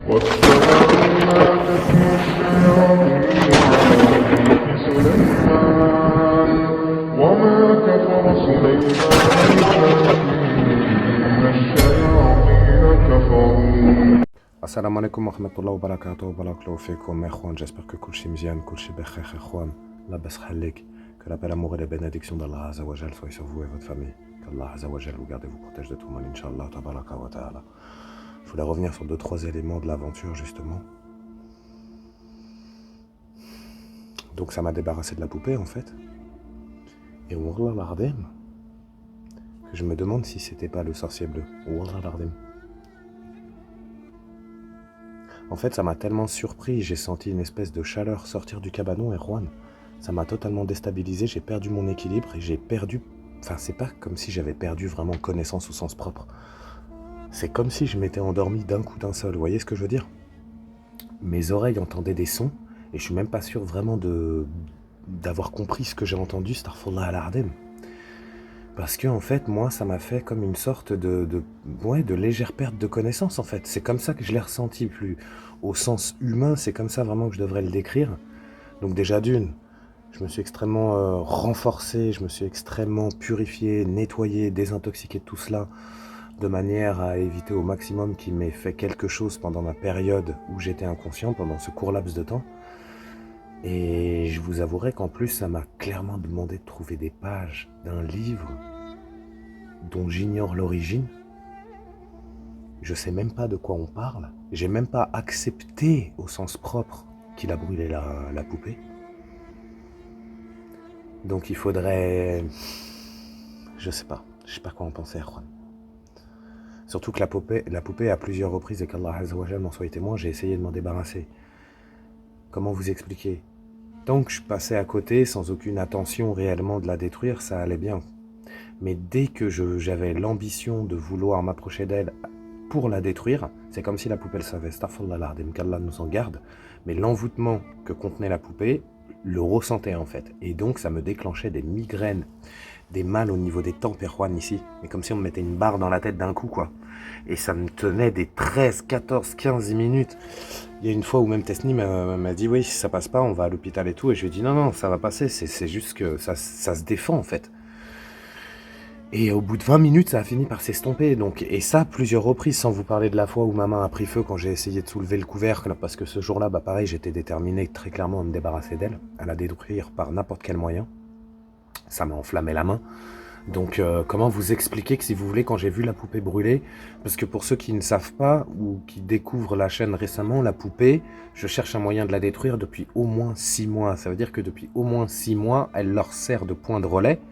واتبعوا ما تتلو الشياطين على ملك سليمان وما كفر سليمان ولكن الشياطين كفروا. Assalamu alaikum wa rahmatullahi wa barakatuh wa barakallahu fikum, ikhwan. J'espère que kulchi mzian, kulchi bekher, ikhwan. La bas khalik, que la paix, l'amour et la bénédiction d'Allah Azza wa Jal soient sur vous et votre famille. Qu'Allah Azza wa Jal vous garde et vous protège de tout mal, Inch'Allah, tabaraka wa ta'ala. Je voulais revenir sur 2-3 éléments de l'aventure, justement. Donc ça m'a débarrassé de la poupée, en fait. Et Wallah l'Ardim, que je me demande si c'était pas le sorcier bleu. Wallah l'Ardim. En fait, ça m'a tellement surpris, j'ai senti une espèce de chaleur sortir du cabanon, et Juan, ça m'a totalement déstabilisé, j'ai perdu mon équilibre et j'ai perdu... Enfin, c'est pas comme si j'avais perdu vraiment connaissance au sens propre. C'est comme si je m'étais endormi d'un coup d'un seul, vous voyez ce que je veux dire? Mes oreilles entendaient des sons, et je suis même pas sûr vraiment d'avoir compris ce que j'ai entendu, Starfallah al-Ardem. Parce que, en fait, moi, ça m'a fait comme une sorte de légère perte de connaissance, en fait. C'est comme ça que je l'ai ressenti, plus au sens humain, c'est comme ça vraiment que je devrais le décrire. Donc déjà d'une, je me suis extrêmement renforcé, je me suis extrêmement purifié, nettoyé, désintoxiqué de tout cela, de manière à éviter au maximum qu'il m'ait fait quelque chose pendant ma période où j'étais inconscient, pendant ce court laps de temps. Et je vous avouerai qu'en plus, ça m'a clairement demandé de trouver des pages d'un livre dont j'ignore l'origine. Je sais même pas de quoi on parle. J'ai même pas accepté au sens propre qu'il a brûlé la poupée. Donc il faudrait... Je sais pas quoi en penser, Juan. Surtout que la poupée à plusieurs reprises, et qu'Allah Azza wa Jal m'en soit témoin, j'ai essayé de m'en débarrasser. Comment vous expliquer? Tant que je passais à côté, sans aucune attention réellement de la détruire, ça allait bien. Mais dès que j'avais l'ambition de vouloir m'approcher d'elle pour la détruire, c'est comme si la poupée le savait. Astaghfirullah l'Ardim, qu'Allah nous en garde. Mais l'envoûtement que contenait la poupée le ressentait en fait. Et donc ça me déclenchait des migraines, des mal au niveau des tempes, Erwan, ici. Mais comme si on me mettait une barre dans la tête d'un coup, quoi. Et ça me tenait des 13, 14, 15 minutes. Il y a une fois où même Tesni m'a dit, oui, si ça passe pas, on va à l'hôpital et tout. Et je lui ai dit, non, ça va passer, c'est juste que ça se défend, en fait. Et au bout de 20 minutes, ça a fini par s'estomper. Donc, et ça, plusieurs reprises, sans vous parler de la fois où ma main a pris feu quand j'ai essayé de soulever le couvercle. Parce que ce jour-là, bah pareil, j'étais déterminé très clairement à me débarrasser d'elle, à la détruire par n'importe quel moyen. Ça m'a enflammé la main. Donc comment vous expliquer que si vous voulez, quand j'ai vu la poupée brûler, parce que pour ceux qui ne savent pas ou qui découvrent la chaîne récemment, la poupée, je cherche un moyen de la détruire depuis au moins 6 mois. Ça veut dire que depuis au moins 6 mois, elle leur sert de point de relais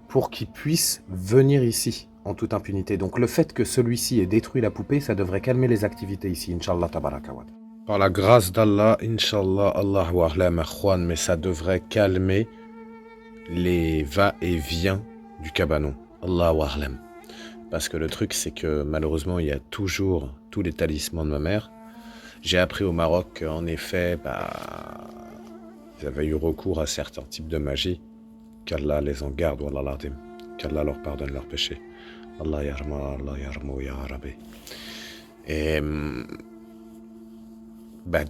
pour qu'ils puissent venir ici en toute impunité. Donc le fait que celui-ci ait détruit la poupée, ça devrait calmer les activités ici, Inch'Allah tabaraka wa. Par la grâce d'Allah, Inch'Allah, Allahu a'lam, akhwan, mais ça devrait calmer les va-et-vient du cabanon. Allahu a'lam. Parce que le truc, c'est que malheureusement, il y a toujours tous les talismans de ma mère. J'ai appris au Maroc qu'en effet, ils avaient eu recours à certains types de magie. Qu'Allah les en garde, wallah l'Ardim. Qu'Allah leur pardonne leurs péchés. Allah yarma, Allah yarmou, ya Rabbi. Et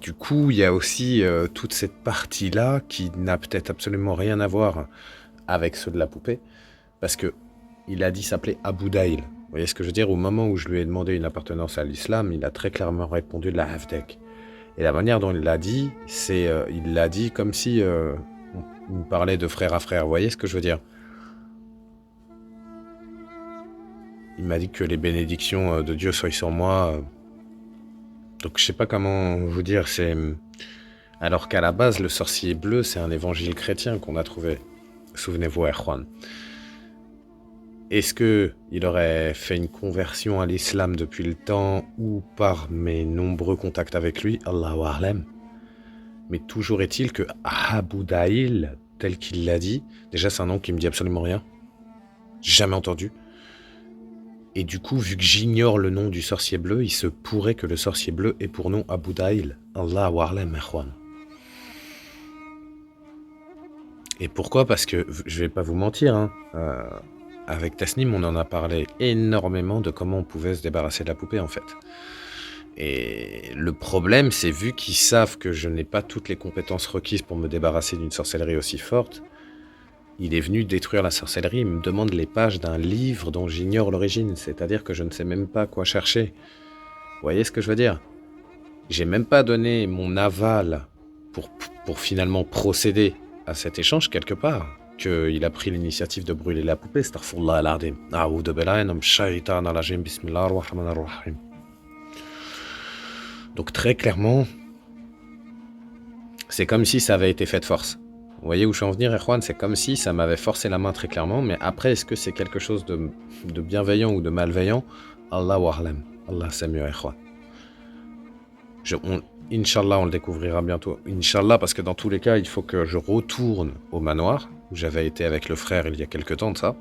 du coup, il y a aussi toute cette partie-là qui n'a peut-être absolument rien à voir avec ceux de la poupée. Parce que il a dit s'appeler Abu Daïl. Vous voyez ce que je veux dire? Au moment où je lui ai demandé une appartenance à l'islam, il a très clairement répondu la Havdek. Et la manière dont il l'a dit, c'est il l'a dit comme si on parlait de frère à frère. Vous voyez ce que je veux dire? Il m'a dit que les bénédictions de Dieu soient sur moi. Donc je sais pas comment vous dire. C'est alors qu'à la base, le sorcier bleu, c'est un évangile chrétien qu'on a trouvé. Souvenez-vous, Erwan. Est-ce qu'il aurait fait une conversion à l'islam depuis le temps ou par mes nombreux contacts avec lui? Allahu a'lam. Mais toujours est-il que Abu Daïl, tel qu'il l'a dit, déjà c'est un nom qui me dit absolument rien. Jamais entendu. Et du coup, vu que j'ignore le nom du sorcier bleu, il se pourrait que le sorcier bleu ait pour nom Abu Daïl. Allahu a'lam, ikhwan. Et pourquoi? Parce que, je vais pas vous mentir, avec Tasnim, on en a parlé énormément de comment on pouvait se débarrasser de la poupée, en fait. Et le problème, c'est vu qu'ils savent que je n'ai pas toutes les compétences requises pour me débarrasser d'une sorcellerie aussi forte, il est venu détruire la sorcellerie, il me demande les pages d'un livre dont j'ignore l'origine, c'est-à-dire que je ne sais même pas quoi chercher. Vous voyez ce que je veux dire? J'ai même pas donné mon aval pour finalement procéder à cet échange quelque part, qu'il a pris l'initiative de brûler la poupée. Astaghfirullah al-azim. A'oudhu billahi minash shaitanir rajim. Bismillahir rahmanir rahim. Donc très clairement, c'est comme si ça avait été fait de force. Vous voyez où je veux en venir, Erwan? C'est comme si ça m'avait forcé la main très clairement, mais après, est-ce que c'est quelque chose de bienveillant ou de malveillant? Allahu a'lam. Allah c'est mieux, Erwan. Inch'Allah, on le découvrira bientôt. Inch'Allah, parce que dans tous les cas, il faut que je retourne au manoir, où j'avais été avec le frère il y a quelque temps de ça,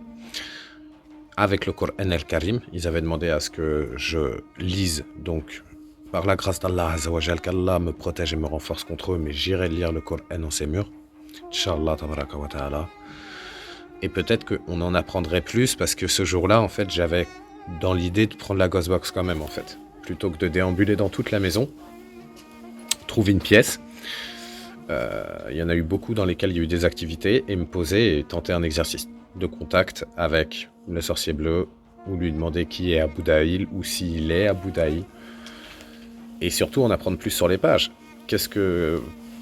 avec le Coran al-Karim. Ils avaient demandé à ce que je lise, donc, par la grâce d'Allah Azzawajal, qu'Allah me protège et me renforce contre eux, mais j'irai lire le Coran en ces murs. Inch'Allah, tabaraka wa ta'ala. Et peut-être qu'on en apprendrait plus, parce que ce jour-là, en fait, j'avais dans l'idée de prendre la Ghostbox quand même, en fait. Plutôt que de déambuler dans toute la maison, trouver une pièce. Il y en a eu beaucoup dans lesquelles il y a eu des activités, et me poser et tenter un exercice de contact avec le sorcier bleu, ou lui demander qui est Abu Daïl, ou s'il est Abu Daïl. Et surtout en apprendre plus sur les pages. Qu'est-ce que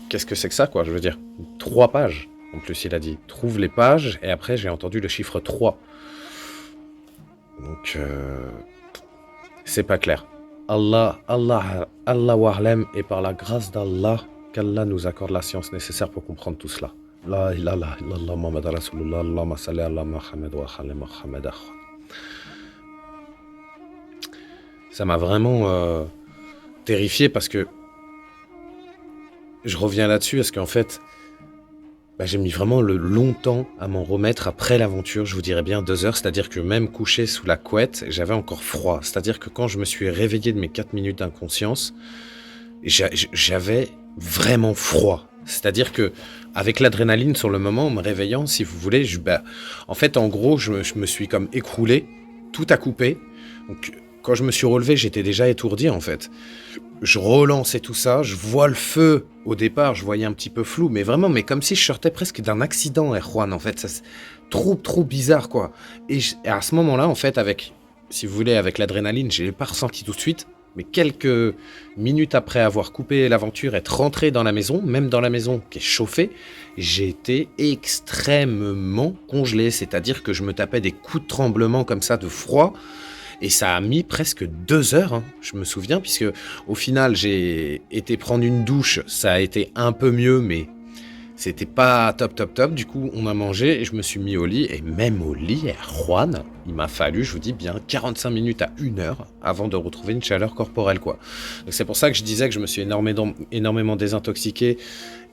c'est que ça, quoi, je veux dire. 3 pages, en plus il a dit. Trouve les pages, et après j'ai entendu le chiffre 3. Donc, c'est pas clair. Allah wa'alam, et par la grâce d'Allah, qu'Allah nous accorde la science nécessaire pour comprendre tout cela. La ilaha illallah Muhammad Rasulullah, Allahumma salli ala Muhammad wa ala Muhammad. Ça m'a vraiment terrifié parce que je reviens là-dessus parce qu'en fait, j'ai mis vraiment longtemps à m'en remettre après l'aventure, je vous dirais bien 2 heures, c'est-à-dire que même couché sous la couette, j'avais encore froid. C'est-à-dire que quand je me suis réveillé de mes 4 minutes d'inconscience, j'avais vraiment froid. C'est-à-dire que avec l'adrénaline sur le moment, en me réveillant, si vous voulez, en fait, en gros, je me suis comme écroulé, tout a coupé. Donc, quand je me suis relevé, j'étais déjà étourdi, en fait. Je relançais tout ça, je vois le feu. Au départ, je voyais un petit peu flou, mais vraiment, mais comme si je sortais presque d'un accident, Erwan, en fait. Ça, trop bizarre, quoi. Et à ce moment-là, en fait, si vous voulez, avec l'adrénaline, je l'ai pas ressenti tout de suite. Mais quelques minutes après avoir coupé l'aventure, être rentré dans la maison, même dans la maison qui est chauffée, j'ai été extrêmement congelé. C'est-à-dire que je me tapais des coups de tremblement comme ça, de froid. Et ça a mis presque 2 heures, hein, je me souviens, puisque au final, j'ai été prendre une douche. Ça a été un peu mieux, mais c'était pas top. Du coup, on a mangé et je me suis mis au lit. Et même au lit, Juan, il m'a fallu, je vous dis bien, 45 minutes à 1 heure avant de retrouver une chaleur corporelle, quoi. Donc c'est pour ça que je disais que je me suis énormément désintoxiqué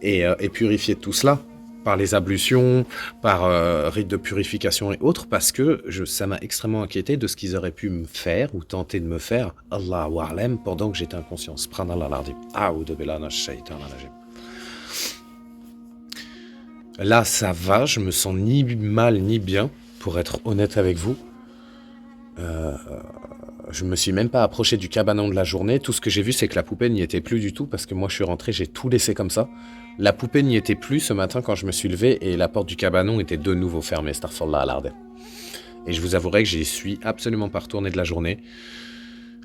et purifié de tout cela. Par les ablutions, par rites de purification et autres, parce que ça m'a extrêmement inquiété de ce qu'ils auraient pu me faire ou tenter de me faire, Allah wa'alam, pendant que j'étais inconscient. Subhanallah al-azim. A'oudhu billahi minash shaitanir rajim. Là, ça va, je me sens ni mal ni bien, pour être honnête avec vous. Je me suis même pas approché du cabanon de la journée. Tout ce que j'ai vu, c'est que la poupée n'y était plus du tout, parce que moi, je suis rentré, j'ai tout laissé comme ça. La poupée n'y était plus ce matin quand je me suis levé, et la porte du cabanon était de nouveau fermée. Astaghfirullah al-azim. Et je vous avouerai que j'y suis absolument pas retourné de la journée.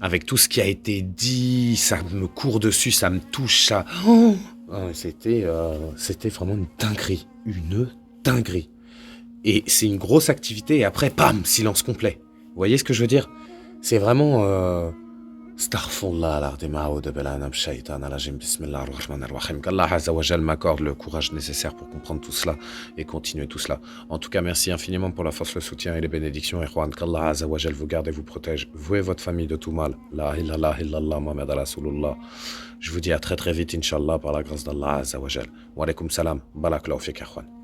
Avec tout ce qui a été dit, ça me court dessus, ça me touche, ça... Oh, c'était vraiment une dinguerie. Une dinguerie. Et c'est une grosse activité, et après, bam, silence complet. Vous voyez ce que je veux dire? C'est vraiment... Astaghfirullah al-azim, a'oudhu billahi minash shaitanir rajim, bismillahir rahmanir rahim. Qu'Allah Azza wa Jal m'accorde le courage nécessaire pour comprendre tout cela et continuer tout cela. En tout cas, merci infiniment pour la force, le soutien et les bénédictions, Erwan. Qu'Allah Azza wa Jal vous garde et vous protège, vous et votre famille de tout mal. La ilaha illallah Muhammad Rasulullah. Je vous dis à très vite, Inch'Allah, par la grâce d'Allah Azza wa Jal. Wa alaykoum salam, barakallahu fik, Erwan.